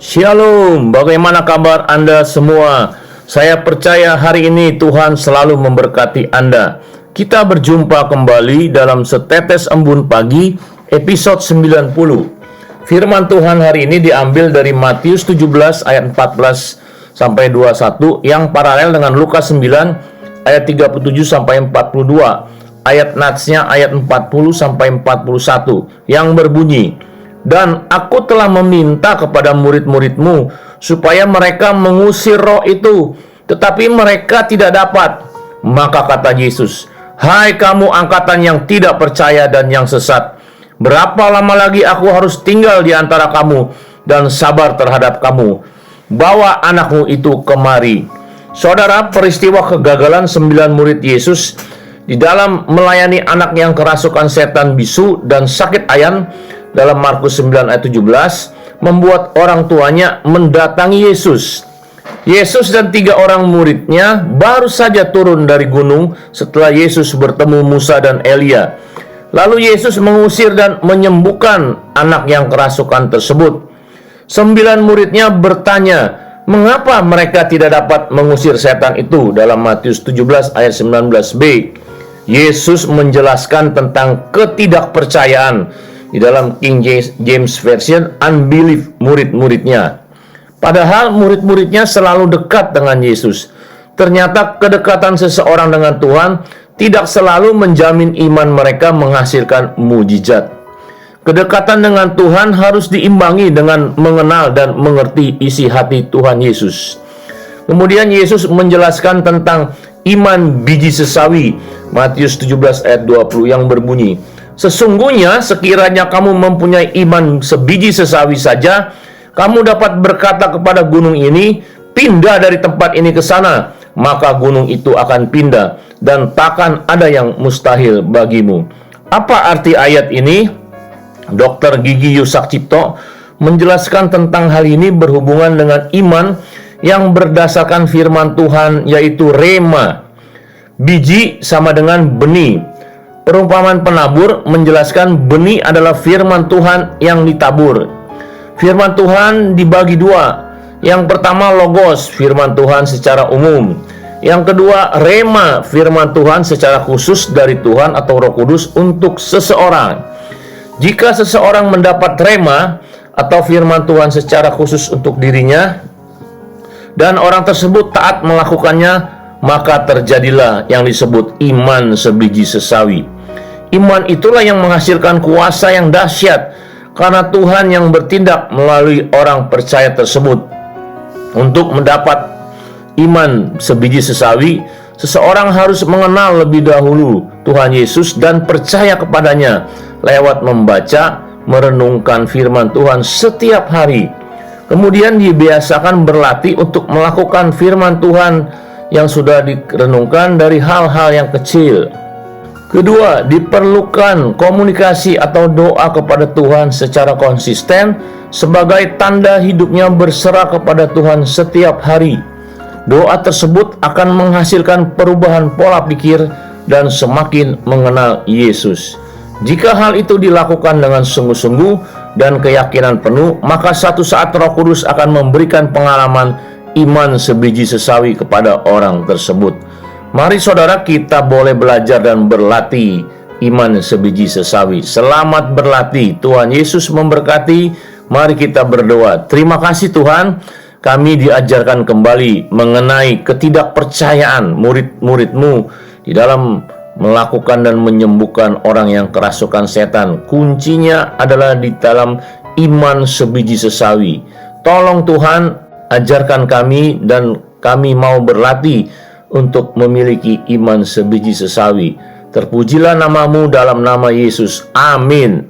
Shalom, bagaimana kabar Anda semua? Saya percaya hari ini Tuhan selalu memberkati Anda. Kita berjumpa kembali dalam Setetes Embun Pagi, episode 90. Firman Tuhan hari ini diambil dari Matius 17 ayat 14 sampai 21 yang paralel dengan Lukas 9 ayat 37 sampai 42. Ayat natsnya ayat 40 sampai 41 yang berbunyi, "Dan aku telah meminta kepada murid-muridmu supaya mereka mengusir roh itu, tetapi mereka tidak dapat." Maka kata Yesus, "Hai kamu angkatan yang tidak percaya dan yang sesat, berapa lama lagi aku harus tinggal di antara kamu dan sabar terhadap kamu? Bawa anakmu itu kemari." Saudara, peristiwa kegagalan 9 murid Yesus di dalam melayani anak yang kerasukan setan bisu dan sakit ayan dalam Markus 9 ayat 17 membuat orang tuanya mendatangi Yesus. Yesus dan 3 orang muridnya baru saja turun dari gunung setelah Yesus bertemu Musa dan Elia. Lalu Yesus mengusir dan menyembuhkan anak yang kerasukan tersebut. 9 muridnya bertanya, mengapa mereka tidak dapat mengusir setan itu dalam Matius 17 ayat 19b. Yesus menjelaskan tentang ketidakpercayaan di dalam King James Version, unbelief murid-muridnya. Padahal murid-muridnya selalu dekat dengan Yesus. Ternyata kedekatan seseorang dengan Tuhan tidak selalu menjamin iman mereka menghasilkan mujizat. Kedekatan dengan Tuhan harus diimbangi dengan mengenal dan mengerti isi hati Tuhan Yesus. Kemudian Yesus menjelaskan tentang iman biji sesawi, Matius 17 ayat 20 yang berbunyi, "Sesungguhnya sekiranya kamu mempunyai iman sebiji sesawi saja, kamu dapat berkata kepada gunung ini, pindah dari tempat ini ke sana, maka gunung itu akan pindah, dan takkan ada yang mustahil bagimu." Apa arti ayat ini? Dr. Gigi Yusak-Cipto menjelaskan tentang hal ini berhubungan dengan iman yang berdasarkan firman Tuhan, yaitu rema. Biji sama dengan benih. Perumpamaan penabur menjelaskan benih adalah firman Tuhan yang ditabur. Firman Tuhan dibagi 2. Yang pertama logos, firman Tuhan secara umum. Yang kedua rema, firman Tuhan secara khusus dari Tuhan atau Roh Kudus untuk seseorang. Jika seseorang mendapat rema atau firman Tuhan secara khusus untuk dirinya dan orang tersebut taat melakukannya, maka terjadilah yang disebut iman sebiji sesawi. Iman itulah yang menghasilkan kuasa yang dahsyat, karena Tuhan yang bertindak melalui orang percaya tersebut. Untuk mendapat iman sebiji sesawi, seseorang harus mengenal lebih dahulu Tuhan Yesus dan percaya kepadanya lewat membaca, merenungkan firman Tuhan setiap hari. Kemudian dibiasakan berlatih untuk melakukan firman Tuhan yang sudah direnungkan dari hal-hal yang kecil. Kedua, diperlukan komunikasi atau doa kepada Tuhan secara konsisten sebagai tanda hidupnya berserah kepada Tuhan setiap hari. Doa tersebut akan menghasilkan perubahan pola pikir dan semakin mengenal Yesus. Jika hal itu dilakukan dengan sungguh-sungguh dan keyakinan penuh, maka satu saat Roh Kudus akan memberikan pengalaman iman sebiji sesawi kepada orang tersebut. Mari saudara, kita boleh belajar dan berlatih iman sebiji sesawi. Selamat berlatih. Tuhan Yesus memberkati. Mari kita berdoa. Terima kasih Tuhan, kami diajarkan kembali mengenai ketidakpercayaan murid-murid-Mu di dalam melakukan dan menyembuhkan orang yang kerasukan setan. Kuncinya adalah di dalam iman sebiji sesawi. Tolong Tuhan, ajarkan kami dan kami mau berlatih untuk memiliki iman sebiji sesawi. Terpujilah nama-Mu dalam nama Yesus. Amin.